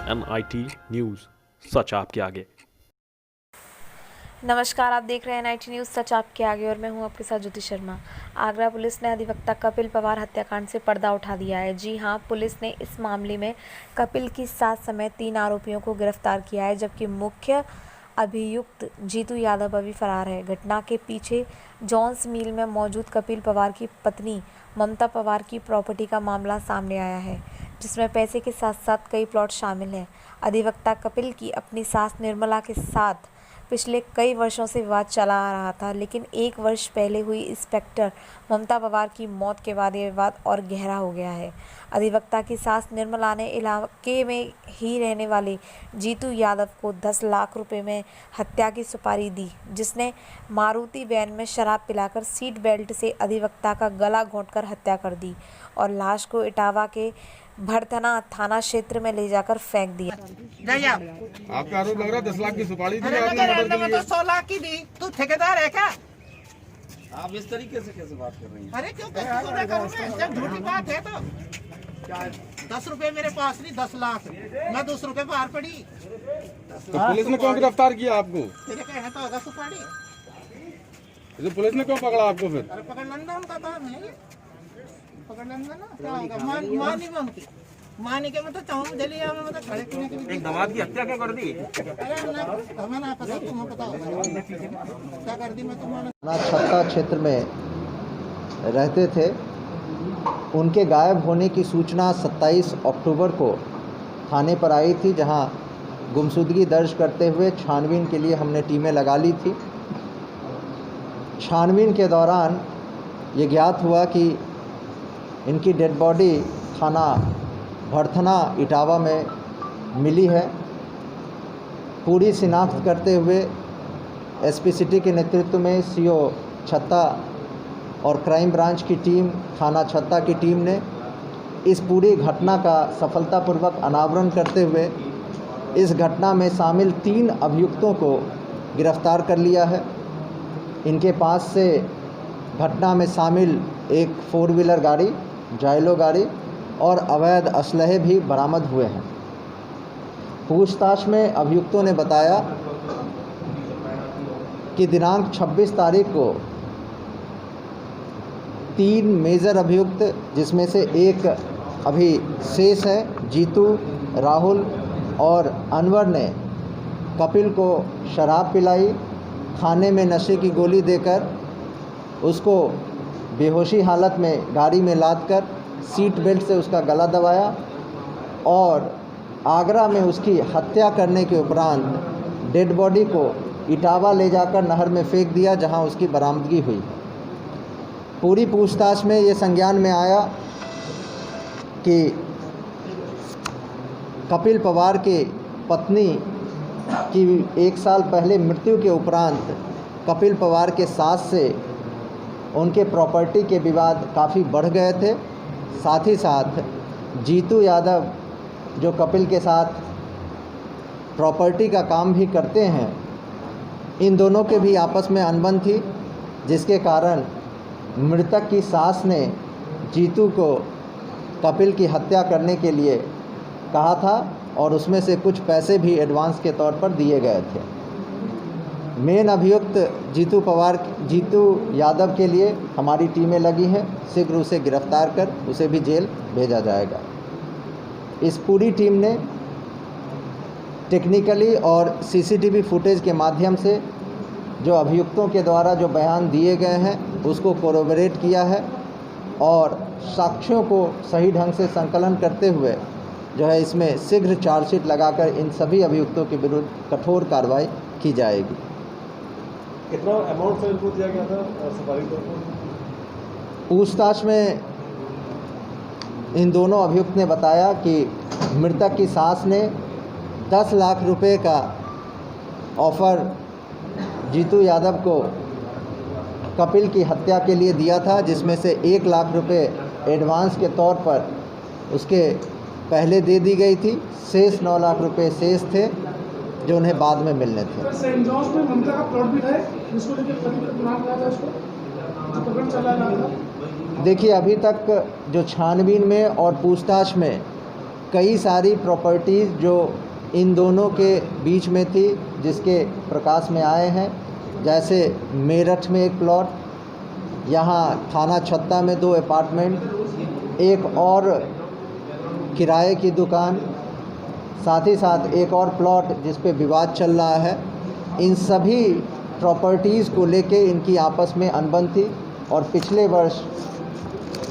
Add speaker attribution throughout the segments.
Speaker 1: NIT news, सच आपके आगे।
Speaker 2: नमस्कार, आप देख रहे हैं NIT न्यूज़ सच आपके आगे और मैं हूं आपके साथ ज्योति शर्मा। आगरा पुलिस ने अधिवक्ता कपिल पवार हत्याकांड से पर्दा उठा दिया है। जी हां, पुलिस ने इस मामले में कपिल की सास समेत 3 आरोपियों को गिरफ्तार किया है, जबकि मुख्य अभियुक्त जीतू यादव अभी फरार है। घटना के पीछे जॉन्स मिल में मौजूद कपिल पवार की पत्नी ममता पवार की प्रॉपर्टी का मामला सामने आया है, जिसमें पैसे के साथ साथ कई प्लॉट शामिल हैं। अधिवक्ता कपिल की अपनी सास निर्मला के साथ पिछले कई वर्षों से विवाद चला आ रहा था, लेकिन 1 वर्ष पहले हुई इंस्पेक्टर ममता पवार की मौत के बाद यह विवाद और गहरा हो गया है। अधिवक्ता की सास निर्मला ने इलाके में ही रहने वाले जीतू यादव को 10 लाख रुपए में हत्या की सुपारी दी, जिसने मारुति वैन में शराब पिलाकर सीट बेल्ट से अधिवक्ता का गला घोंटकर हत्या कर दी और लाश को इटावा के भड़थना थाना क्षेत्र में ले जाकर फेंक दिया।
Speaker 3: आपका आरोप लग रहा है 10 लाख की सुपारी दी आपने मर्डर के लिए।
Speaker 4: 100 लाख की दी। तू ठेकेदार है क्या?
Speaker 3: आप इस तरीके से कैसे बात कर रही हैं?
Speaker 4: अरे क्यों जब झूठी बात है तो 10 रुपए मेरे पास नहीं, 10 लाख मैं 200 रुपए बाहर पड़ी।
Speaker 3: तो पुलिस ने क्यों गिरफ्तार किया आपको?
Speaker 4: तेरे कहने तो होगा सुपारी।
Speaker 3: तो पुलिस ने क्यों पकड़ा आपको फिर?
Speaker 4: अरे पकड़ लेना उनका काम है, पकड़ लेना ना। क्या होगा? मानी में उनकी मानी के मतलब चाहूँ जली मैं मतलब खड़े करने के लिए।
Speaker 3: एक दामाद की हत्या क्या कर दी?
Speaker 4: अरे हमें ना पता, तुम्हें पता होगा क्या कर दी। मैं तुम्हारा
Speaker 5: छत्ता क्षेत्र में रहते थे। उनके गायब होने की सूचना 27 अक्टूबर को थाने पर आई थी, जहां गुमशुदगी दर्ज करते हुए छानबीन के लिए हमने टीमें लगा ली थी। छानबीन के दौरान ये ज्ञात हुआ कि इनकी डेड बॉडी थाना भड़थना इटावा में मिली है। पूरी शिनाख्त करते हुए एसपी सिटी के नेतृत्व में CO छत्ता और क्राइम ब्रांच की टीम, थाना छत्ता की टीम ने इस पूरी घटना का सफलतापूर्वक अनावरण करते हुए इस घटना में शामिल 3 अभियुक्तों को गिरफ्तार कर लिया है। इनके पास से घटना में शामिल एक 4 व्हीलर गाड़ी, जाइलो गाड़ी और अवैध असलहे भी बरामद हुए हैं। पूछताछ में अभियुक्तों ने बताया कि दिनांक 26 तारीख को 3 मेजर अभियुक्त, जिसमें से एक अभी शेष है, जीतू, राहुल और अनवर ने कपिल को शराब पिलाई, खाने में नशे की गोली देकर उसको बेहोशी हालत में गाड़ी में लादकर सीट बेल्ट से उसका गला दबाया और आगरा में उसकी हत्या करने के उपरांत डेड बॉडी को इटावा ले जाकर नहर में फेंक दिया, जहां उसकी बरामदगी हुई। पूरी पूछताछ में ये संज्ञान में आया कि कपिल पवार के पत्नी की 1 साल पहले मृत्यु के उपरांत कपिल पवार के सास से उनके प्रॉपर्टी के विवाद काफ़ी बढ़ गए थे। साथ ही साथ जीतू यादव, जो कपिल के साथ प्रॉपर्टी का काम भी करते हैं, इन दोनों के भी आपस में अनबन थी, जिसके कारण मृतक की सास ने जीतू को कपिल की हत्या करने के लिए कहा था और उसमें से कुछ पैसे भी एडवांस के तौर पर दिए गए थे। मेन अभियुक्त जीतू यादव के लिए हमारी टीमें लगी हैं। शीघ्र उसे गिरफ्तार कर उसे भी जेल भेजा जाएगा। इस पूरी टीम ने टेक्निकली और CCTV फुटेज के माध्यम से जो अभियुक्तों के द्वारा जो बयान दिए गए हैं उसको कोरोबोरेट किया है और साक्ष्यों को सही ढंग से संकलन करते हुए जो है इसमें शीघ्र चार्जशीट लगाकर इन सभी अभियुक्तों के विरुद्ध कठोर कार्रवाई की जाएगी।
Speaker 6: कितना अमाउंट से इनको दिया गया था सुपारी तौर पर?
Speaker 5: पूछताछ में इन दोनों अभियुक्त ने बताया कि मृतक की सास ने 10 लाख रुपए का ऑफ़र जीतू यादव को कपिल की हत्या के लिए दिया था, जिसमें से 1 लाख रुपए एडवांस के तौर पर उसके पहले दे दी गई थी। शेष 9 लाख रुपए शेष थे जो उन्हें बाद में मिलने थे।
Speaker 7: सेंट जॉन्स में ममता का प्लॉट भी था, जिसको लेकर गुनाह किया था, उसको जो पकड़ चला रहा था।
Speaker 5: देखिए, अभी तक जो छानबीन में और पूछताछ में कई सारी प्रॉपर्टीज़ जो इन दोनों के बीच में थी जिसके प्रकाश में आए हैं, जैसे मेरठ में एक प्लॉट, यहाँ थाना छत्ता में 2 अपार्टमेंट, एक और किराए की दुकान, साथ ही साथ एक और प्लॉट जिस पे विवाद चल रहा है। इन सभी प्रॉपर्टीज़ को लेके इनकी आपस में अनबन थी और पिछले वर्ष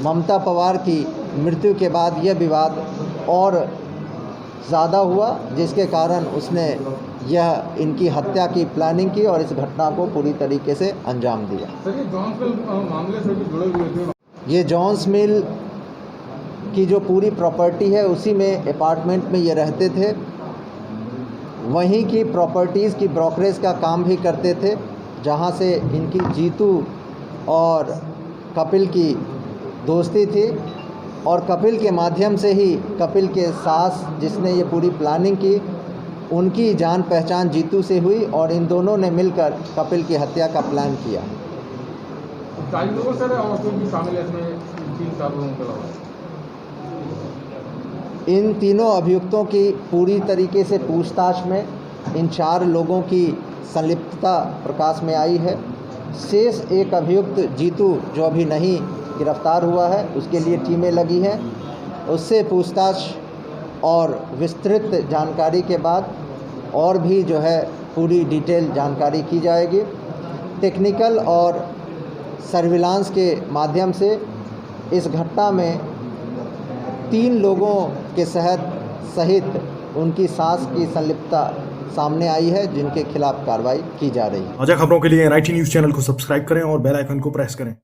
Speaker 5: ममता पवार की मृत्यु के बाद यह विवाद और ज़्यादा हुआ, जिसके कारण उसने यह इनकी हत्या की प्लानिंग की और इस घटना को पूरी तरीके से अंजाम दिया।
Speaker 3: सर, ये जॉन्स मिल मामले से भी जुड़े हुए थे।
Speaker 5: ये जॉन्स मिल की जो पूरी प्रॉपर्टी है उसी में अपार्टमेंट में ये रहते थे, वहीं की प्रॉपर्टीज़ की ब्रोकरेज का काम भी करते थे, जहां से इनकी जीतू और कपिल की दोस्ती थी और कपिल के माध्यम से ही कपिल के सास जिसने ये पूरी प्लानिंग की, उनकी जान पहचान जीतू से हुई और इन दोनों ने मिलकर कपिल की हत्या का प्लान किया।
Speaker 3: 40 लोगों सर और कोई भी शामिल है इसमें, 3-4 लोगों के अलावा?
Speaker 5: इन तीनों अभियुक्तों की पूरी तरीके से पूछताछ में इन 4 लोगों की संलिप्तता प्रकाश में आई है। शेष एक अभियुक्त जीतू जो अभी नहीं गिरफ्तार हुआ है, उसके लिए टीमें लगी हैं। उससे पूछताछ और विस्तृत जानकारी के बाद और भी जो है पूरी डिटेल जानकारी की जाएगी। टेक्निकल और सर्विलांस के माध्यम से इस घटना में 3 लोगों के सहित उनकी सास की संलिप्तता सामने आई है, जिनके खिलाफ कार्रवाई की जा रही है।
Speaker 8: ताजा खबरों के लिए NIT न्यूज़ चैनल को सब्सक्राइब करें और बेल आइकन को प्रेस करें।